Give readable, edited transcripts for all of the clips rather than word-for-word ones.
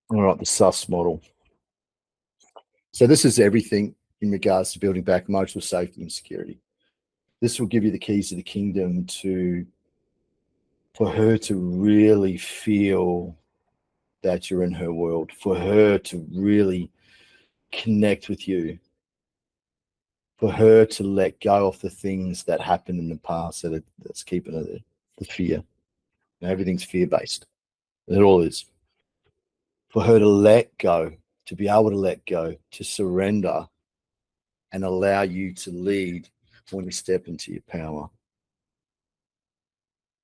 All right, the S.U.S model. So this is everything in regards to building back emotional safety and security. This will give you the keys to the kingdom for her to really feel that you're in her world, for her to really connect with you, for her to let go of the things that happened in the past that's keeping her there, the fear. Everything's fear-based. It all is. For her to let go, to be able to let go, to surrender and allow you to lead when you step into your power.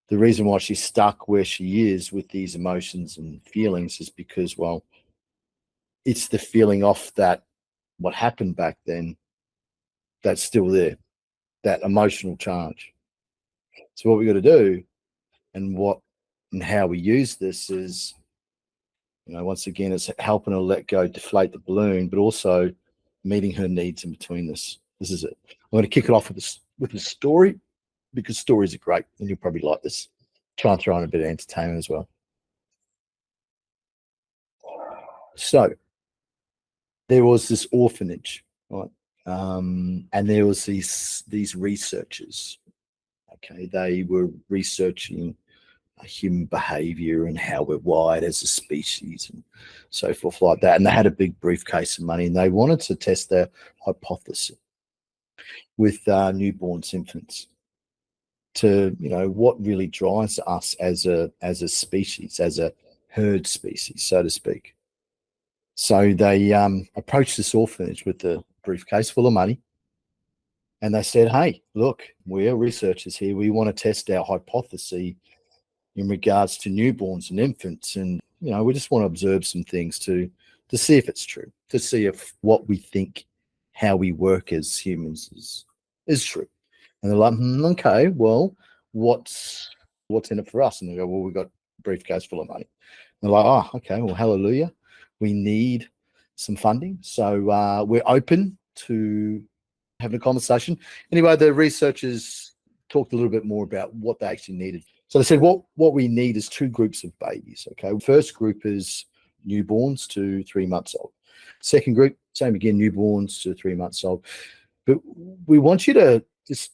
The reason why she's stuck where she is with these emotions and feelings is because, well, it's the feeling off that what happened back then that's still there, that emotional charge. So what we got to do and how we use this is, once again, it's helping her let go, deflate the balloon, but also meeting her needs in between this. This is it. I'm going to kick it off with a story, because stories are great and you'll probably like this. Try and throw in a bit of entertainment as well. So there was this orphanage, right? And there was these researchers. Okay, they were researching human behavior and how we're wired as a species and so forth like that. And they had a big briefcase of money and they wanted to test their hypothesis with newborns, infants, to what really drives us as a species, as a herd species, so to speak. So they approached this orphanage with a briefcase full of money. And they said, hey, look, we're researchers here. We want to test our hypothesis in regards to newborns and infants. And, we just want to observe some things to see if it's true, to see if what we think, how we work as humans is true. And they're like, okay, well, what's in it for us? And they go, well, we've got a briefcase full of money. And they're like, oh, okay, well, hallelujah. We need some funding. So we're open to having a conversation. Anyway, the researchers talked a little bit more about what they actually needed. So they said, what we need is two groups of babies. Okay, first group is newborns to 3 months old. Second group, same again, newborns to 3 months old. But we want you to just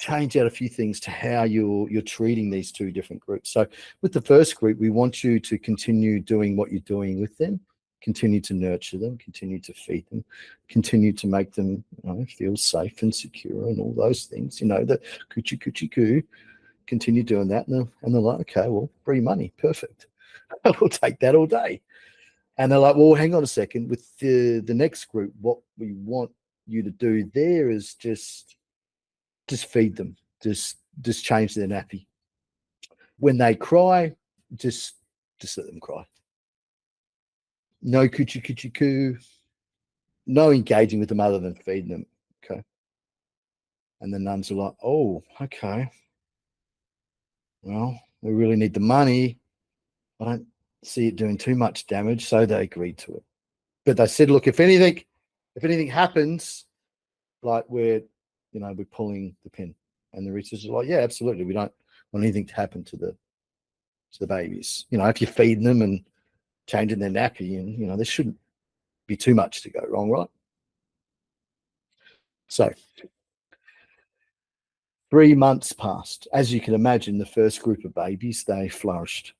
change out a few things to how you're treating these two different groups. So with the first group, we want you to continue doing what you're doing with them, continue to nurture them, continue to feed them, continue to make them feel safe and secure and all those things, the coochie coochie coo, continue doing that. And they're like, okay, well, free money, perfect. We'll take that all day. And they're like, well, hang on a second. With the next group, what we want you to do there is just feed them, just change their nappy. When they cry, just let them cry. No coochie coochie coo, no engaging with them other than feeding them. Okay. And the nuns are like, oh, okay. Well, we really need the money. I don't see it doing too much damage, so they agreed to it. But they said, look, if anything happens, like we're pulling the pin. And the researchers are like, yeah, absolutely. We don't want anything to happen to the babies. If you're feeding them and changing their nappy, and there shouldn't be too much to go wrong, right? So 3 months passed. As you can imagine, the first group of babies, they flourished.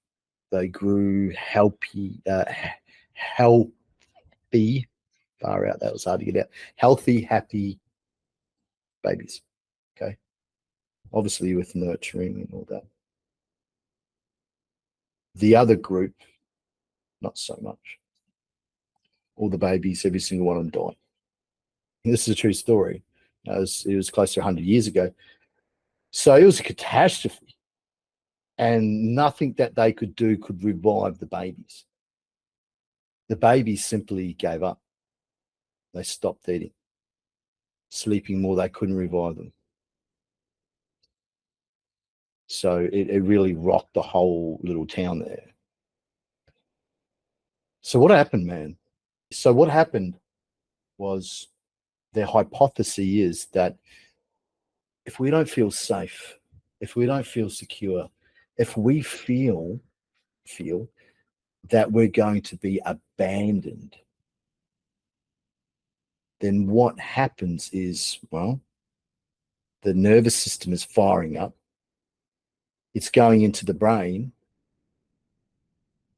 They grew healthy, far out, that was hard to get out. Healthy, happy babies. Okay. Obviously with nurturing and all that. The other group, not so much. All the babies, every single one of them died. This is a true story. It was close to 100 years ago. So it was a catastrophe. And nothing that they could do could revive the babies. The babies simply gave up. They stopped eating. Sleeping more, they couldn't revive them. So it really rocked the whole little town there. So what happened, man? So what happened was their hypothesis is that if we don't feel safe, if we don't feel secure, if we feel that we're going to be abandoned, then what happens is, well, the nervous system is firing up. It's going into the brain.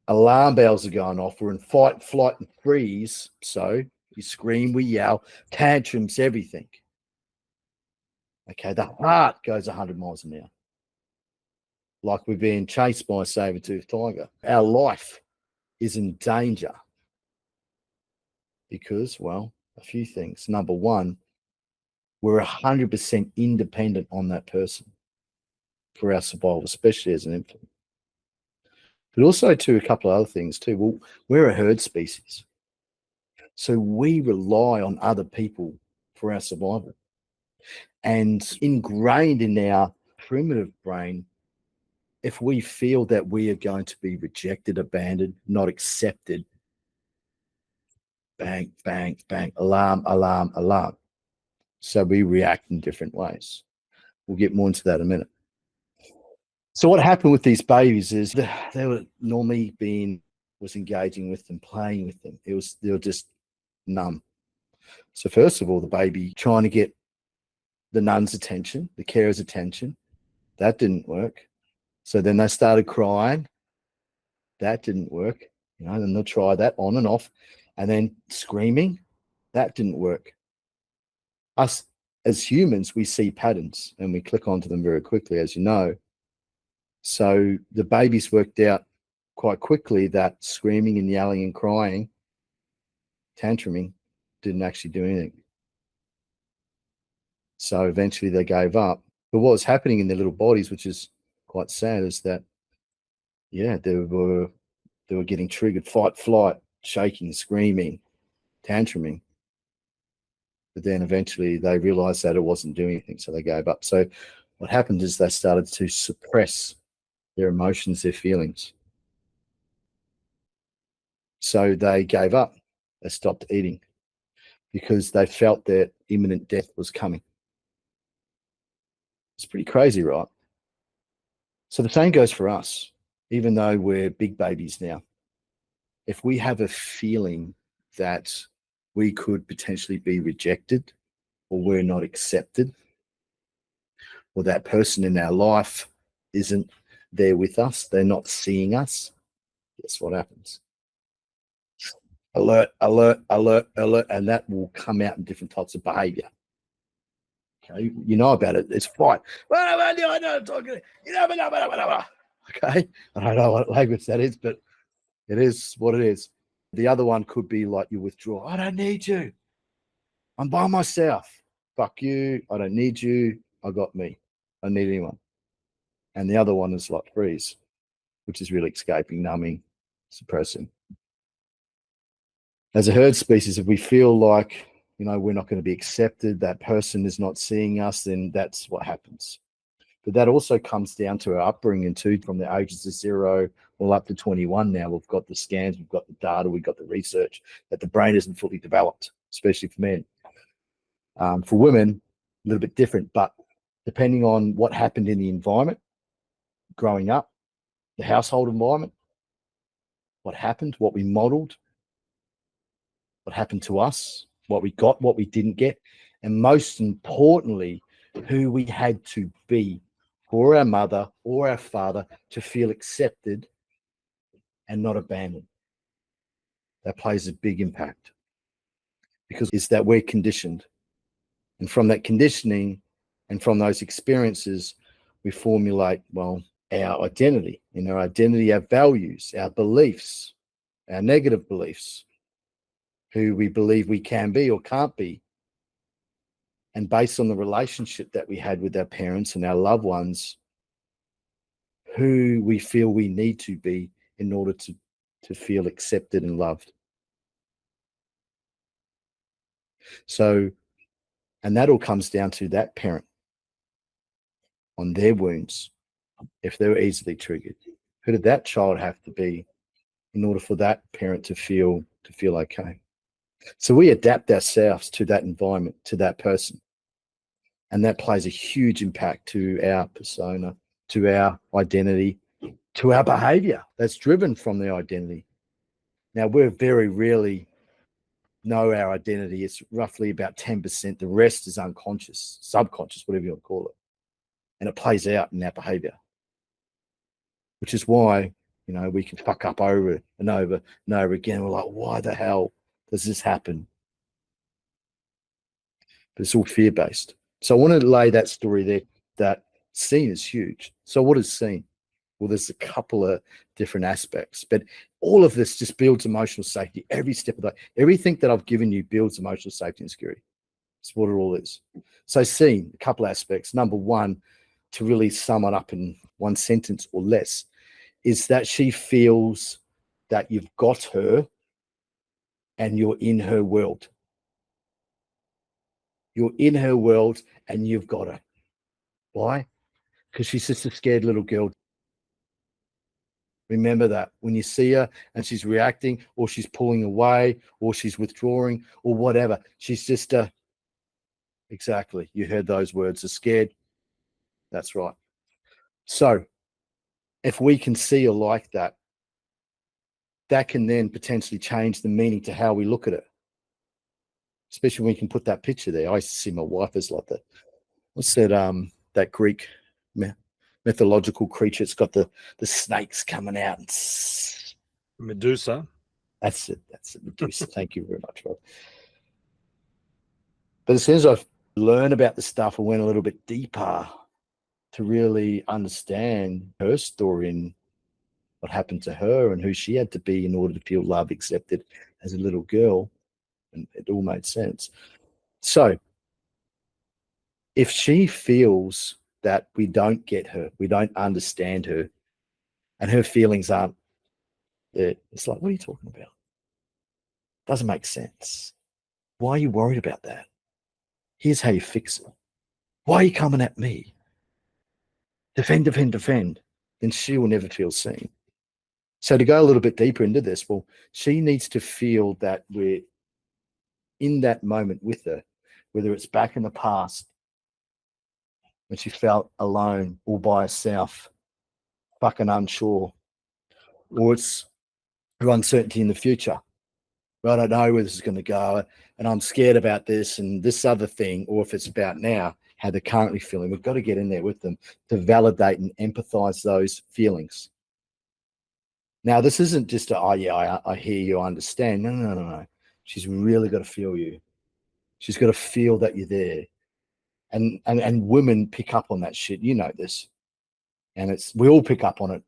Alarm bells are going off. We're in fight, flight, and freeze. So we scream, we yell, tantrums, everything. Okay, the heart goes 100 miles an hour. Like we're being chased by a saber-toothed tiger. Our life is in danger because, well, a few things. Number one, we're 100% independent on that person for our survival, especially as an infant. But also, too, a couple of other things, too. Well, we're a herd species. So we rely on other people for our survival. And ingrained in our primitive brain, if we feel that we are going to be rejected, abandoned, not accepted, bang, bang, bang, alarm, alarm, alarm. So we react in different ways. We'll get more into that in a minute. So what happened with these babies is they were normally was engaging with them, playing with them. They were just numb. So first of all, the baby trying to get the nun's attention, the carer's attention, that didn't work. So then they started crying. That didn't work. Then they'll try that on and off. And then screaming, that didn't work. Us as humans, we see patterns and we click onto them very quickly, as you know. So the babies worked out quite quickly that screaming and yelling and crying, tantruming, didn't actually do anything. So eventually they gave up. But what was happening in their little bodies, which is quite sad, is that, yeah, they were getting triggered, fight, flight, shaking, screaming, tantruming. But then eventually they realized that it wasn't doing anything, so they gave up. So what happened is they started to suppress their emotions, their feelings. So they gave up. They stopped eating because they felt that imminent death was coming. It's pretty crazy, right? So the same goes for us, even though we're big babies now. If we have a feeling that we could potentially be rejected or we're not accepted, or that person in our life isn't there with us, they're not seeing us, guess what happens? Alert, alert, alert, alert, and that will come out in different types of behavior. Okay, you know about it. It's fight. I know I'm talking. Okay, I don't know what language that is, but it is what it is. The other one could be like you withdraw. I don't need you. I'm by myself. Fuck you. I don't need you. I got me. I don't need anyone. And the other one is like freeze, which is really escaping, numbing, suppressing. As a herd species, if we feel like, we're not going to be accepted, that person is not seeing us, then that's what happens. But that also comes down to our upbringing too, from the ages of 0 all up to 21 now. We've got the scans, we've got the data, we've got the research that the brain isn't fully developed, especially for men. For women, a little bit different, but depending on what happened in the environment, growing up, the household environment, what happened, what we modeled, what happened to us, what we got, what we didn't get, and most importantly, who we had to be for our mother or our father to feel accepted and not abandoned. That plays a big impact because it's that we're conditioned. And from that conditioning and from those experiences, we formulate, well, our identity. In our identity, our values, our beliefs, our negative beliefs, who we believe we can be or can't be. And based on the relationship that we had with our parents and our loved ones, who we feel we need to be in order to feel accepted and loved. So, and that all comes down to that parent on their wounds. If they're easily triggered, who did that child have to be in order for that parent to feel okay? So we adapt ourselves to that environment, to that person. And that plays a huge impact to our persona, to our identity, to our behavior that's driven from the identity. Now, we're very rarely know our identity. It's roughly about 10%. The rest is unconscious, subconscious, whatever you want to call it. And it plays out in our behavior, which is why, we can fuck up over and over and over again. We're like, why the hell does this happen? But it's all fear-based. So I want to lay that story there. That scene is huge. So what is seen? Well, there's a couple of different aspects, but all of this just builds emotional safety. Every step of that, everything that I've given you builds emotional safety and security. That's what it all is. So scene, a couple aspects. Number one, to really sum it up in one sentence or less, is that she feels that you've got her and you're in her world. You're in her world and you've got her. Why? Because she's just a scared little girl. Remember that when you see her and she's reacting or she's pulling away or she's withdrawing or whatever, she's just exactly. You heard those words, are scared. That's right. So if we can see her like that, that can then potentially change the meaning to how we look at it. Especially when we can put that picture there. I used to see my wife as like what's that Greek mythological creature? It's got the snakes coming out. Medusa. That's it, Medusa. Thank you very much, Rob. But as soon as I learned about the stuff, I went a little bit deeper to really understand her story and what happened to her and who she had to be in order to feel love, accepted as a little girl. And it all made sense. So if she feels that we don't get her, we don't understand her, and her feelings aren't there, it's like, what are you talking about? Doesn't make sense. Why are you worried about that? Here's how you fix it. Why are you coming at me? Defend, defend, defend. Then she will never feel seen. So to go a little bit deeper into this, well, she needs to feel that we're in that moment with her, whether it's back in the past when she felt alone all by herself, fucking unsure, or it's her uncertainty in the future. I don't know where this is going to go, and I'm scared about this and this other thing, or if it's about now, how they're currently feeling. We've got to get in there with them to validate and empathize those feelings. Now, this isn't just oh yeah, I hear you, I understand. No. She's really got to feel you. She's got to feel that you're there. And women pick up on that shit. You know this. And we all pick up on it.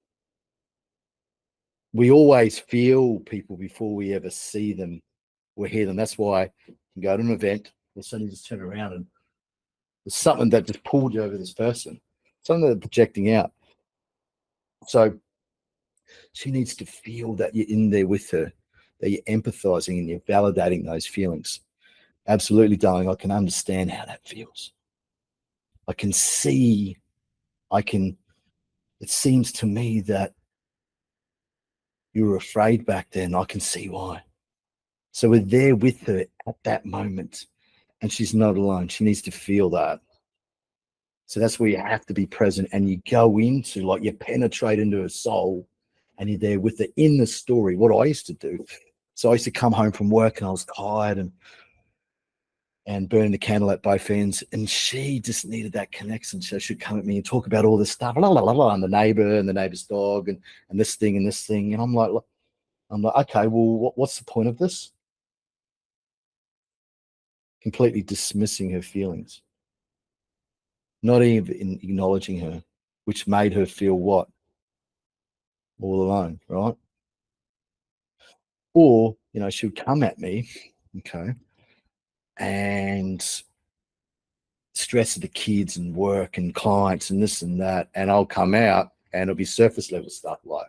We always feel people before we ever see them or hear them. That's why you can go to an event or suddenly just turn around and there's something that just pulled you over this person, something they're projecting out. So she needs to feel that you're in there with her, that you're empathizing and you're validating those feelings. Absolutely, darling. I can understand how that feels. I can see, it seems to me that you were afraid back then. I can see why. So we're there with her at that moment and she's not alone. She needs to feel that. So that's where you have to be present and you go into, like, you penetrate into her soul and you're there with her in the story. What I used to do. So I used to come home from work and I was tired and burning the candle at both ends. And she just needed that connection. So she'd come at me and talk about all this stuff, blah, blah, blah, blah, and the neighbor and the neighbor's dog and this thing and this thing. And I'm like, okay, well, what's the point of this? Completely dismissing her feelings, not even acknowledging her, which made her feel what? All alone, right? Or, she would come at me, okay, and stress of the kids and work and clients and this and that, and I'll come out and it'll be surface level stuff like,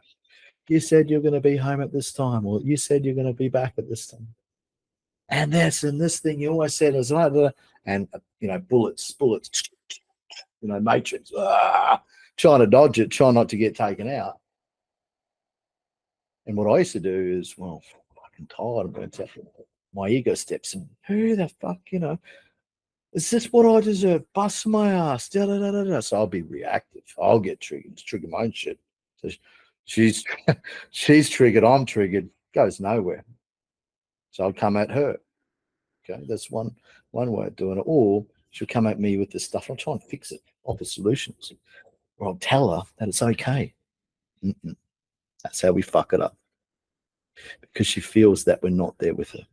you said you're going to be home at this time, or you said you're going to be back at this time. And this thing you always said is like that. And, bullets, matrix, trying to dodge it, trying not to get taken out. And what I used to do is, well, fucking tired, I'm going to my ego steps in. Who the fuck, is this what I deserve? Bust my ass. Da, da, da, da, da. So I'll be reactive. I'll get triggered, trigger my own shit. So she's triggered, I'm triggered. Goes nowhere. So I'll come at her. Okay, that's one way of doing it. Or she'll come at me with this stuff. I'll try and fix it, offer solutions, or I'll tell her that it's okay. Mm-mm. That's how we fuck it up, because she feels that we're not there with her.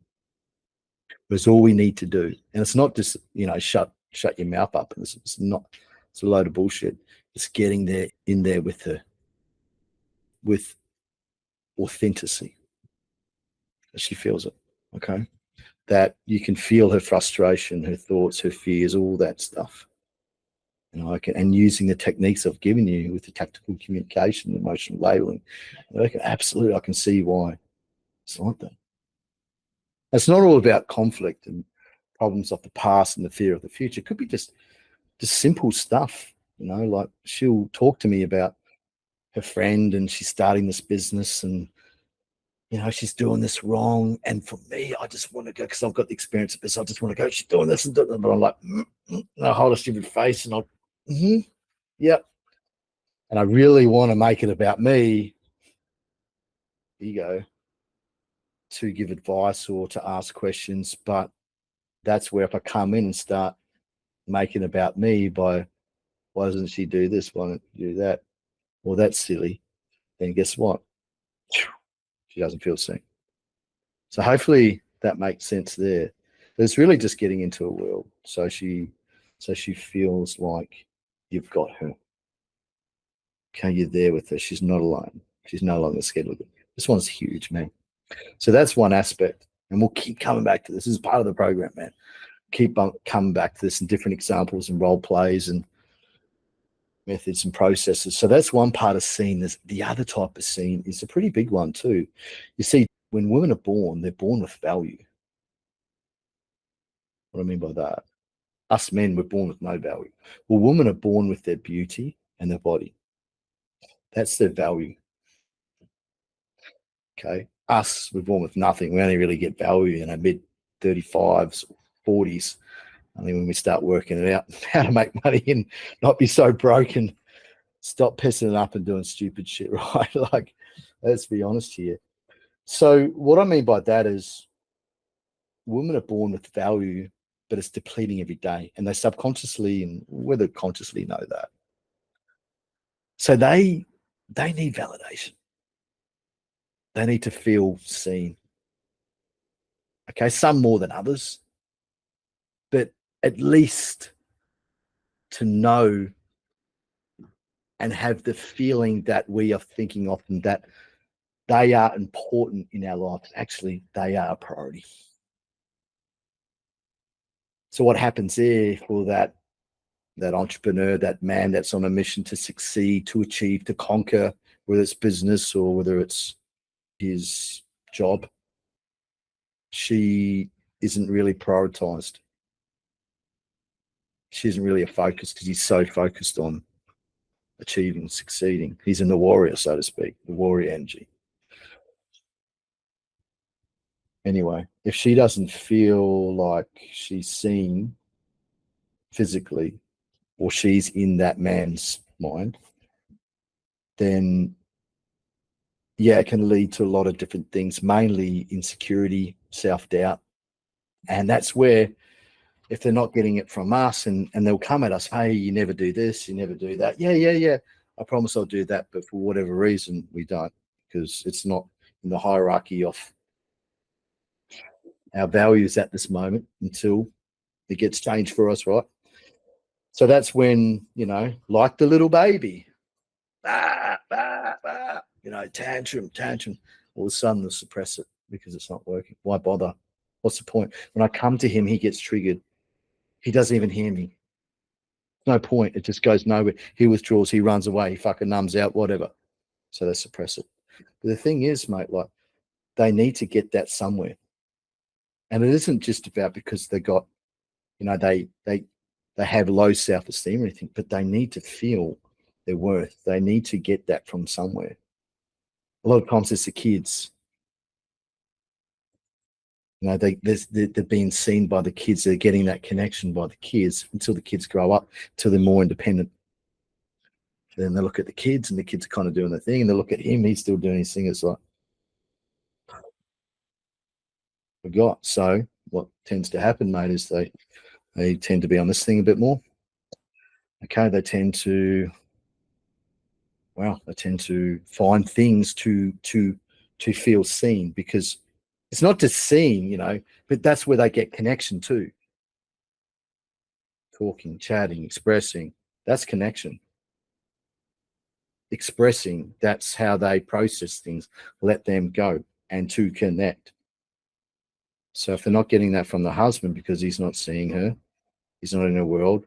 It's all we need to do, and it's not just shut your mouth up. And it's not. It's a load of bullshit. It's getting there in there with her, with authenticity. She feels it. Okay, that you can feel her frustration, her thoughts, her fears, all that stuff. And using the techniques I've given you with the tactical communication, emotional labeling, absolutely, I can see why it's like that. It's not all about conflict and problems of the past and the fear of the future. It could be just simple stuff, like she'll talk to me about her friend and she's starting this business and she's doing this wrong. And for me, I just want to go, because I've got the experience of this. I just want to go, she's doing this and doing that. But I'm like, and I hold a stupid face and I'll, yep. And I really want to make it about me, ego, to give advice or to ask questions. But that's where if I come in and start making about me by, why doesn't she do this? Why don't you do that? Well, that's silly. Then guess what? She doesn't feel seen. So hopefully that makes sense there. But it's really just getting into a world. So she feels like you've got her. Okay, you're there with her. She's not alone. She's no longer scared of it. This one's huge, man. So that's one aspect. And we'll keep coming back to this. This is part of the program, man. Keep coming back to this in different examples and role plays and methods and processes. So that's one part of scene. There's the other type of scene is a pretty big one too. You see, when women are born, they're born with value. What I mean by that? Us men, we're born with no value. Well, women are born with their beauty and their body. That's their value. Okay. Us, we're born with nothing. We only really get value in our mid 35s, 40s. I mean, when we start working it out, how to make money and not be so broken, stop pissing it up and doing stupid shit, right? Like, let's be honest here. So what I mean by that is women are born with value, but it's depleting every day. And they subconsciously and whether consciously know that. So they need validation. They need to feel seen. Okay, some more than others, but at least to know and have the feeling that we are thinking of them, that they are important in our lives. Actually, they are a priority. So what happens there for that entrepreneur, that man that's on a mission to succeed, to achieve, to conquer, whether it's business or whether it's his job, she isn't really prioritized. She isn't really a focus because he's so focused on achieving, succeeding. He's in the warrior, so to speak, the warrior energy. Anyway, if she doesn't feel like she's seen physically or she's in that man's mind, then yeah, it can lead to a lot of different things, mainly insecurity, self-doubt. And that's where, if they're not getting it from us and they'll come at us, hey, you never do this, you never do that. Yeah. I promise I'll do that. But for whatever reason, we don't, because it's not in the hierarchy of our values at this moment until it gets changed for us, right? So that's when, like the little baby, tantrum. All of a sudden, they'll suppress it because it's not working. Why bother? What's the point? When I come to him, he gets triggered. He doesn't even hear me. No point. It just goes nowhere. He withdraws. He runs away. He fucking numbs out, whatever. So they suppress it. But the thing is, mate, like they need to get that somewhere. And it isn't just about because they got, they have low self-esteem or anything, but they need to feel their worth. They need to get that from somewhere. A lot of times it's the kids. They're being seen by the kids. They're getting that connection by the kids until the kids grow up, until they're more independent. Then they look at the kids and the kids are kind of doing their thing, and they look at him, he's still doing his thing. It's like, forgot. So what tends to happen, mate, is they tend to be on this thing a bit more. Okay, they tend to, well, they tend to find things to feel seen, because it's not just seen, but that's where they get connection too. Talking, chatting, expressing, that's connection. Expressing, that's how they process things, let them go, and to connect. So if they're not getting that from the husband because he's not seeing her, he's not in her world,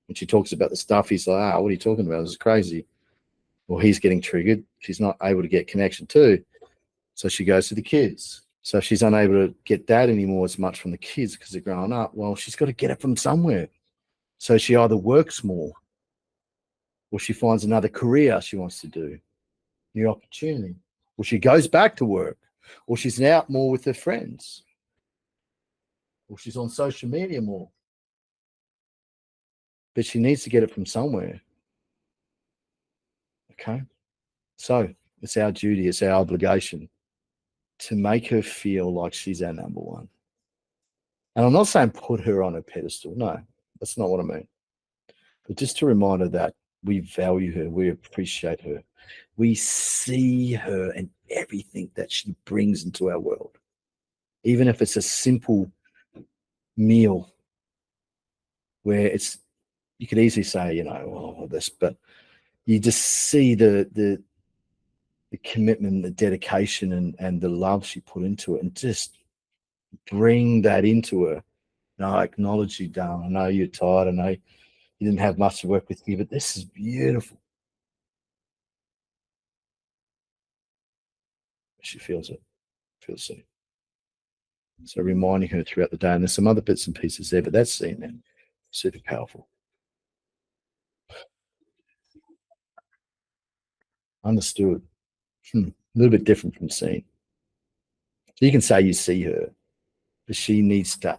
and she talks about the stuff, he's like, what are you talking about? This is crazy. Well, he's getting triggered. She's not able to get connection too. So she goes to the kids. So if she's unable to get that anymore as much from the kids because they're growing up, well, she's got to get it from somewhere. So she either works more, or she finds another career she wants to do, new opportunity, or she goes back to work, or she's out more with her friends, or she's on social media more. But she needs to get it from somewhere. Okay. So it's our duty, it's our obligation to make her feel like she's our number one. And I'm not saying put her on a pedestal. No, that's not what I mean. But just to remind her that we value her, we appreciate her, we see her and everything that she brings into our world. Even if it's a simple meal where you could easily say, this, but you just see the commitment, the dedication, and the love she put into it, and just bring that into her. I acknowledge you, darling. I know you're tired. I know you didn't have much to work with me, but this is beautiful. She feels it. So reminding her throughout the day, and there's some other bits and pieces there, but that's seen then super powerful. Understood. A little bit different from seen. So you can say you see her, but she needs to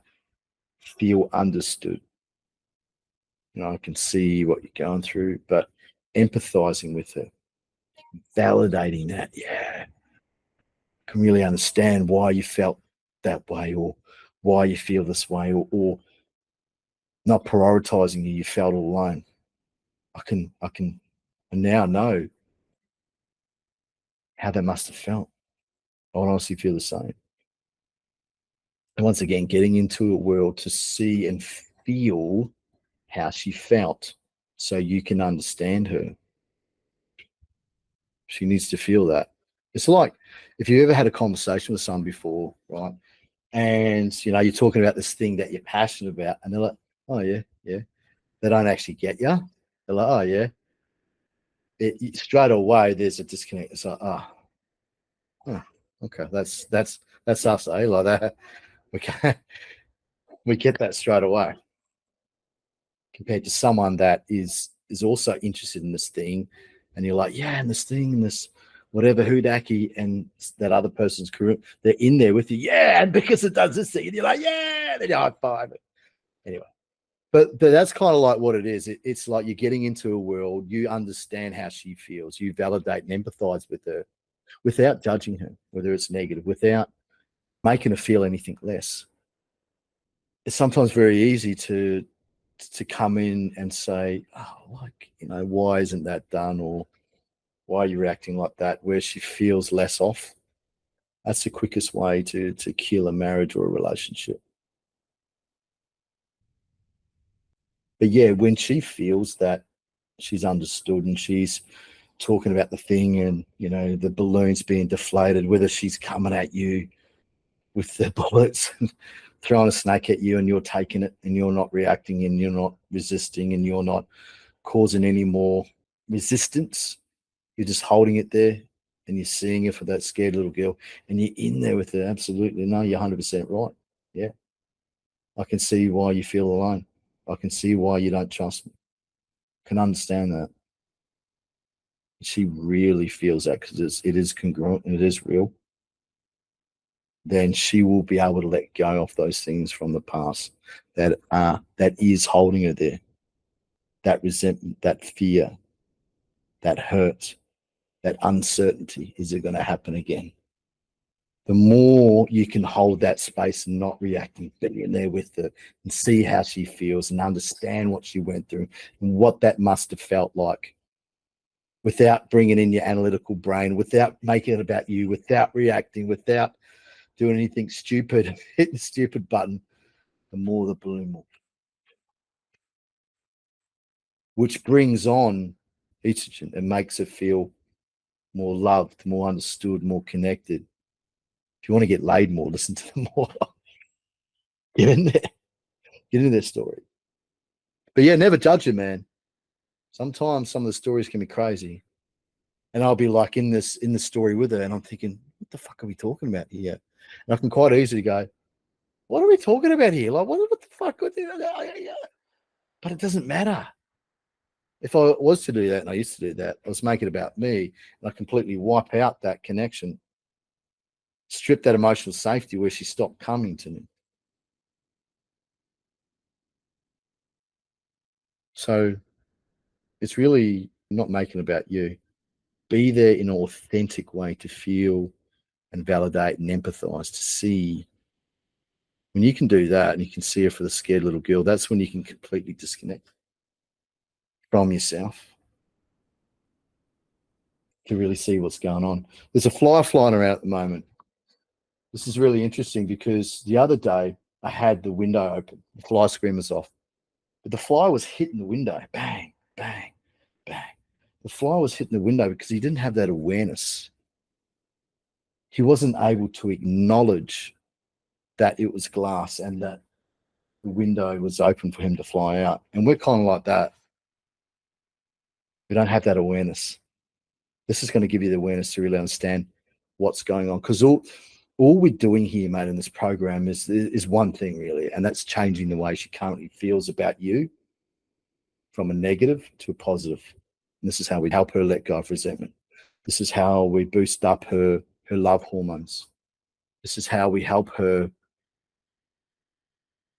feel understood. I can see what you're going through, but empathizing with her, validating that, yeah, I can really understand why you felt that way, or why you feel this way, or not prioritizing you felt all alone. I can now know how that must have felt. I honestly feel the same. And once again, getting into a world to see and feel how she felt so you can understand her. She needs to feel that. It's like if you ever had a conversation with someone before, right? And you're talking about this thing that you're passionate about, and they're like, "Oh yeah, yeah." They don't actually get you. They're like, "Oh yeah." Straight away, there's a disconnect. It's like, oh, okay, that's us, eh? Like that, we can we get that straight away, compared to someone that is also interested in this thing, and you're like, yeah, and this thing, and this whatever hoodaki, and that other person's career, they're in there with you, yeah, and because it does this thing, and you're like, yeah, then you high five it. Anyway, but that's kind of like what it is. It's like you're getting into a world, you understand how she feels, you validate and empathize with her without judging her, whether it's negative, without making her feel anything less. It's sometimes very easy to come in and say, oh, like, why isn't that done? Or why are you reacting like that? Where she feels less off. That's the quickest way to kill a marriage or a relationship. But yeah, when she feels that she's understood and she's talking about the thing, and the balloon's being deflated, whether she's coming at you with the bullets and throwing a snake at you, and you're taking it and you're not reacting and you're not resisting and you're not causing any more resistance. You're just holding it there, and you're seeing it for that scared little girl, and you're in there with her. Absolutely. No, you're 100% right. Yeah. I can see why you feel alone. I can see why you don't trust me. I can understand that. She really feels that because it is congruent and it is real. Then she will be able to let go of those things from the past that is holding her there. That resentment, that fear, that hurt, that uncertainty. Is it going to happen again? the more you can hold that space and not react and be in there with her and see how she feels and understand what she went through and what that must have felt like, without bringing in your analytical brain, without making it about you, without reacting, without doing anything stupid, hitting the stupid button, the more the balloon will, which brings on estrogen and makes it feel more loved, more understood, more connected. If you want to get laid more, listen to them more. Get in there, get in their story. But yeah, never judge it, man. Sometimes some of the stories can be crazy. And I'll be like in the story with her, and I'm thinking, what the fuck are we talking about here? And I can quite easily go, what are we talking about here? Like, what the fuck? But it doesn't matter. If I was to do that, and I used to do that, I was making it about me, and I completely wipe out that connection, strip that emotional safety where she stopped coming to me. So it's really not making it about you. Be there in an authentic way to feel and validate and empathize, to see. When you can do that and you can see her for the scared little girl, that's when you can completely disconnect from yourself to really see what's going on. There's a fly flying around at the moment. This is really interesting because the other day I had the window open, the fly screamer's off, but the fly was hitting the window, bang, bang, bang. The fly was hitting the window because he didn't have that awareness. He wasn't able to acknowledge that it was glass and that the window was open for him to fly out. And we're kind of like that. We don't have that awareness. This is going to give you the awareness to really understand what's going on. Because all we're doing here, mate, in this program is one thing really, and that's changing the way she currently feels about you from a negative to a positive. And this is how we help her let go of resentment. This is how we boost up her love hormones. This is how we help her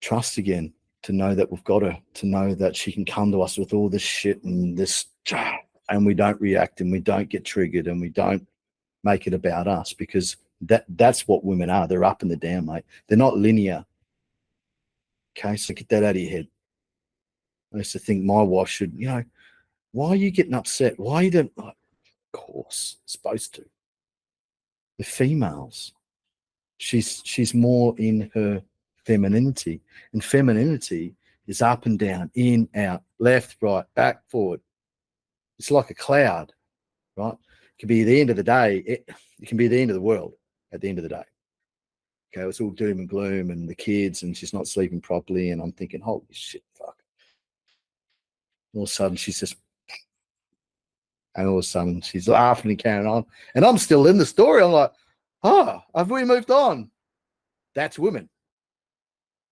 trust again, to know that we've got her, to know that she can come to us with all this shit and this, and we don't react and we don't get triggered and we don't make it about us, because that's what women are. They're up and they're down, mate. They're not linear. Okay, so get that out of your head. I used to think my wife should, why are you getting upset? Why you don't? Like, of course, supposed to. The females, she's more in her femininity, and femininity is up and down, in, out, left, right, back, forward. It's like a cloud, right? It can be the end of the day. It can be the end of the world at the end of the day. Okay, it's all doom and gloom and the kids, and she's not sleeping properly. And I'm thinking, holy shit, fuck. All of a sudden, she's just, and all of a sudden, she's laughing and carrying on. And I'm still in the story. I'm like, oh, have we moved on? That's women.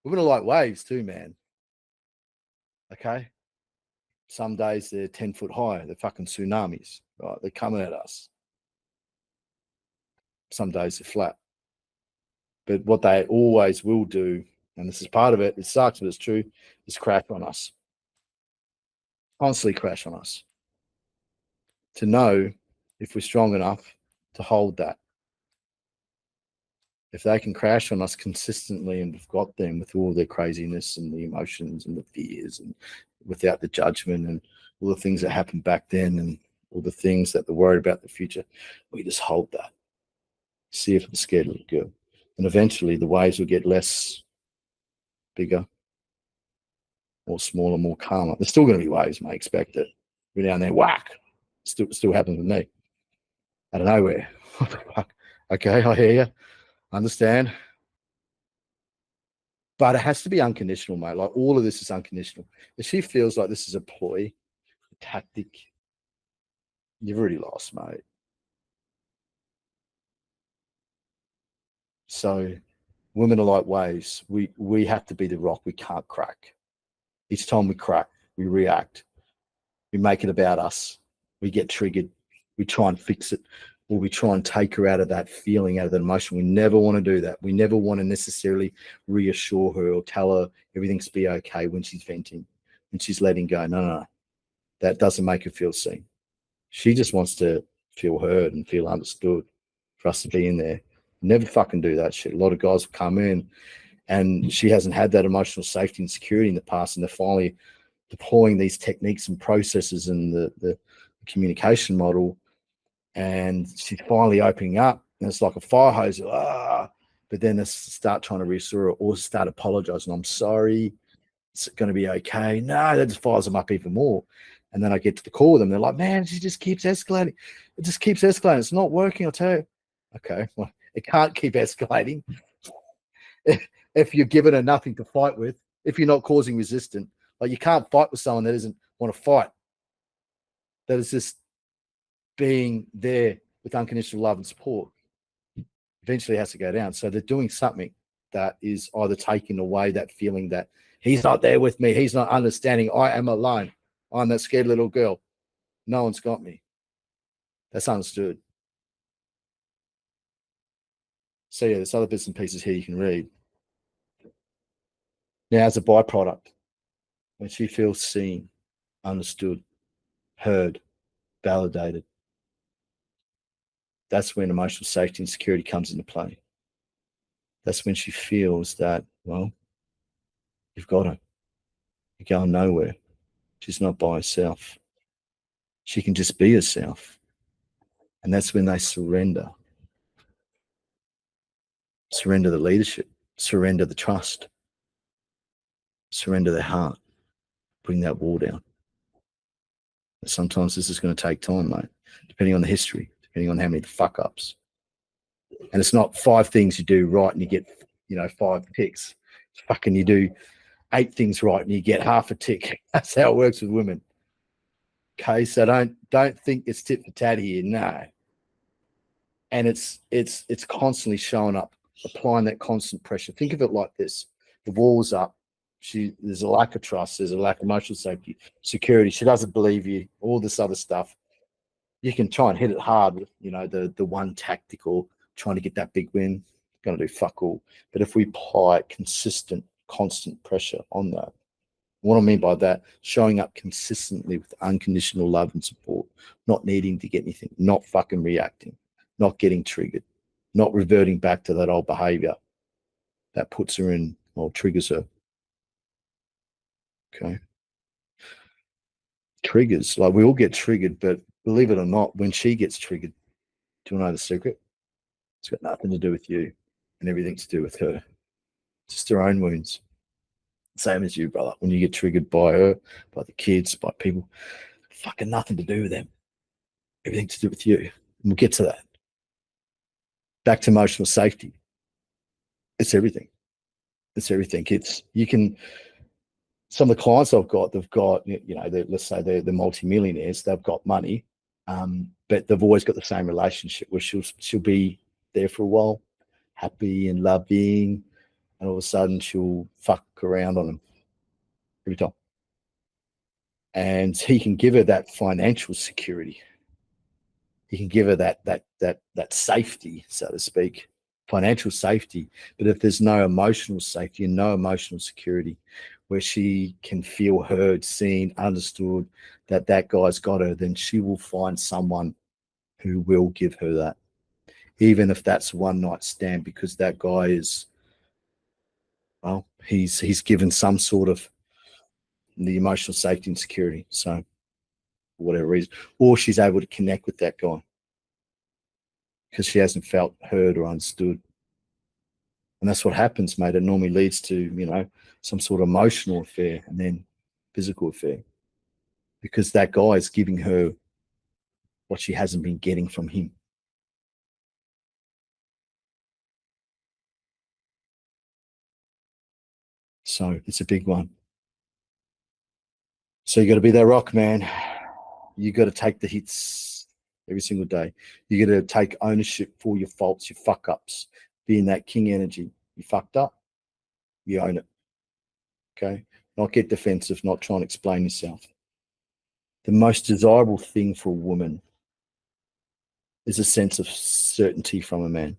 Women are like waves too, man. Okay. Some days they're 10 foot high. They're fucking tsunamis, right? They're coming at us. Some days they're flat. But what they always will do, and this is part of it, it sucks, but it's true, is crash on us. Constantly crash on us. To know if we're strong enough to hold that. If they can crash on us consistently and we've got them with all their craziness and the emotions and the fears and without the judgment and all the things that happened back then and all the things that they're worried about the future, we just hold that. See if it's scared little girl. And eventually the waves will get less bigger, more smaller, more calmer. There's still going to be waves, mate, expect it. We're down there, whack. Still happens with me. Out of nowhere. What the fuck? Okay, I hear you. Understand. But it has to be unconditional, mate. Like all of this is unconditional. If she feels like this is a ploy, a tactic, you've already lost, mate. So women are like waves. We have to be the rock. We can't crack. Each time we crack, we react. We make it about us. We get triggered. We try and fix it, or we try and take her out of that feeling, out of that emotion. We never want to do that. We never want to necessarily reassure her or tell her everything's be okay when she's venting, when she's letting go. No. That doesn't make her feel seen. She just wants to feel heard and feel understood, for us to be in there. Never fucking do that shit. A lot of guys will come in and she hasn't had that emotional safety and security in the past, and they're finally deploying these techniques and processes and the communication model, and she's finally opening up, and it's like a fire hose. But then they start trying to reassure her or start apologizing. I'm sorry. It's going to be okay. No, that just fires them up even more. And then I get to the call with them. They're like, man, she just keeps escalating. It just keeps escalating. It's not working, I'll tell you. Okay, well, it can't keep escalating. If you're giving her nothing to fight with, if you're not causing resistance, like you can't fight with someone that doesn't want to fight, that is just being there with unconditional love and support. Eventually has to go down. So they're doing something that is either taking away that feeling that he's not there with me, he's not understanding, I am alone, I'm that scared little girl, no one's got me. That's understood. So yeah, there's other bits and pieces here you can read. Now, as a byproduct, when she feels seen, understood, heard, validated, that's when emotional safety and security comes into play. That's when she feels that, well, you've got her. You're going nowhere. She's not by herself. She can just be herself. And that's when they surrender. Surrender the leadership, surrender the trust, surrender their heart, bring that wall down. But sometimes this is going to take time, mate, depending on the history, depending on how many fuck ups. And it's not 5 things you do right and you get, 5 ticks. Fucking you do 8 things right and you get half a tick. That's how it works with women. Okay, so don't think it's tit for tat here. No. And it's constantly showing up, applying that constant pressure. Think of it like this: the wall's up. There's a lack of trust. There's a lack of emotional safety, security. She doesn't believe you. All this other stuff. You can try and hit it hard with, the one tactic or trying to get that big win. Going to do fuck all. But if we apply consistent, constant pressure on that, what I mean by that, showing up consistently with unconditional love and support, not needing to get anything, not fucking reacting, not getting triggered, not reverting back to that old behavior that puts her in or triggers her. Okay. Triggers, like we all get triggered, but believe it or not, when she gets triggered, do you want to know the secret? It's got nothing to do with you and everything to do with her. Just her own wounds. Same as you, brother. When you get triggered by her, by the kids, by people, fucking nothing to do with them. Everything to do with you. And we'll get to that. Back to emotional safety. It's everything. It's everything. Some of the clients I've got, they've got, let's say they're multimillionaires, they've got money, but they've always got the same relationship where she'll be there for a while, happy and loving, and all of a sudden she'll fuck around on them every time. And he can give her that financial security. He can give her that safety, so to speak, financial safety. But if there's no emotional safety and no emotional security, where she can feel heard, seen, understood, that guy's got her, then she will find someone who will give her that, even if that's one night stand, because that guy is, well, he's given some sort of the emotional safety and security. So for whatever reason, or she's able to connect with that guy because she hasn't felt heard or understood. And that's what happens, mate. It normally leads to, some sort of emotional affair and then physical affair, because that guy is giving her what she hasn't been getting from him. So it's a big one. So you got to be that rock, man. You got to take the hits every single day. You got to take ownership for your faults, your fuck ups, be in that king energy. You fucked up, you own it. Okay. Not get defensive, not try and explain yourself. The most desirable thing for a woman is a sense of certainty from a man.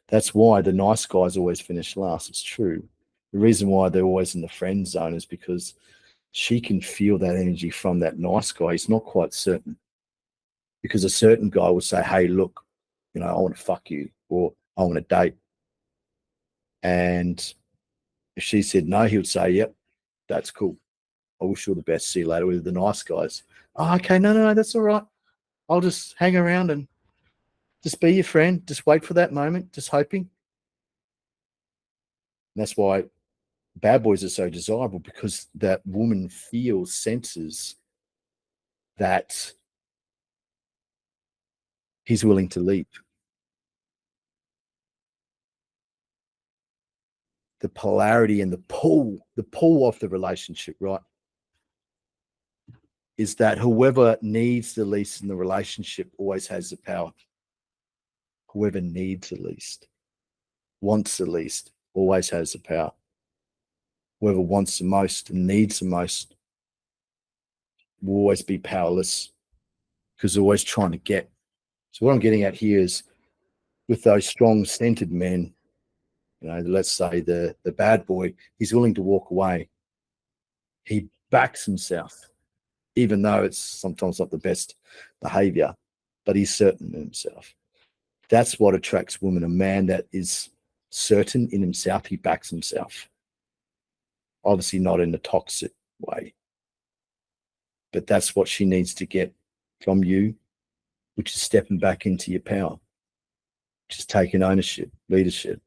That's why the nice guys always finish last. It's true. The reason why they're always in the friend zone is because she can feel that energy from that nice guy. He's not quite certain, because a certain guy will say, hey, look, I want to fuck you, or I want to date. And if she said no, he would say, yep, that's cool. I wish you all the best. See you later with the nice guys. Oh, okay, no, that's all right. I'll just hang around and just be your friend. Just wait for that moment, just hoping. And that's why bad boys are so desirable, because that woman feels, senses that he's willing to leap. The polarity and the pull of the relationship, right, is that whoever needs the least in the relationship always has the power. Whoever needs the least, wants the least, always has the power. Whoever wants the most and needs the most will always be powerless, because they're always trying to get. So what I'm getting at here is, with those strong centered men, let's say the bad boy, he's willing to walk away. He backs himself, even though it's sometimes not the best behavior, but he's certain in himself. That's what attracts women. A man that is certain in himself, he backs himself. Obviously not in a toxic way, but that's what she needs to get from you, which is stepping back into your power, just taking ownership, leadership.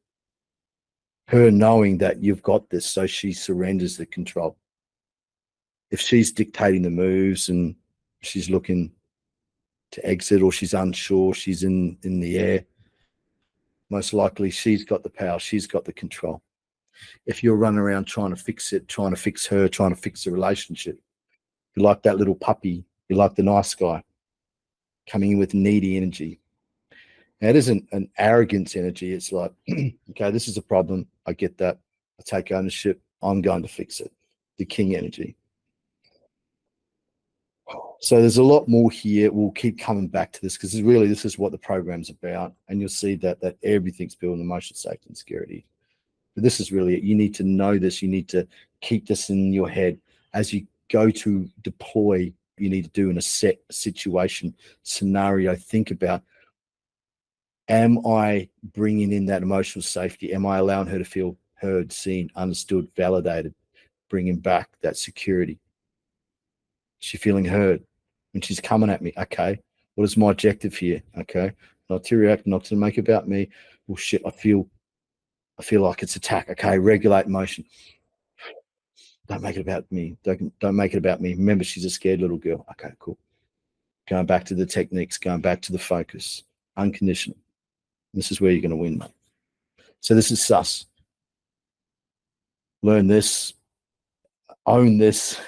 Her knowing that you've got this, so she surrenders the control. If she's dictating the moves and she's looking to exit, or she's unsure, she's in the air, most likely she's got the power, she's got the control. If you're running around trying to fix it, trying to fix her, trying to fix the relationship, you're like that little puppy, you're like the nice guy coming in with needy energy. Now, it isn't an arrogance energy. It's like, okay, this is a problem. I get that. I take ownership. I'm going to fix it. The king energy. So there's a lot more here. We'll keep coming back to this, because really this is what the program's about. And you'll see that everything's built on emotional safety and security. But this is really it. You need to know this. You need to keep this in your head. As you go to deploy, you need to do in a set situation scenario. Think about, am I bringing in that emotional safety? Am I allowing her to feel heard, seen, understood, validated, bringing back that security? Is she feeling heard when she's coming at me? Okay, what is my objective here? Okay, not to react, not to make it about me. Well, shit, I feel like it's attack. Okay, regulate emotion. Don't make it about me. Don't make it about me. Remember, she's a scared little girl. Okay, cool. Going back to the techniques, going back to the focus, unconditional. This is where you're going to win, mate. So this is S.U.S. Learn this, own this,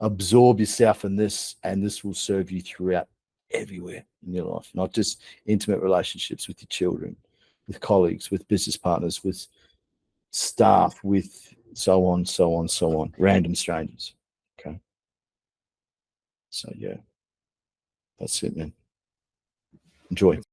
absorb yourself in this, and this will serve you throughout everywhere in your life, not just intimate relationships with your children, with colleagues, with business partners, with staff, with so on, random strangers. Okay. So yeah, that's it, man. Enjoy.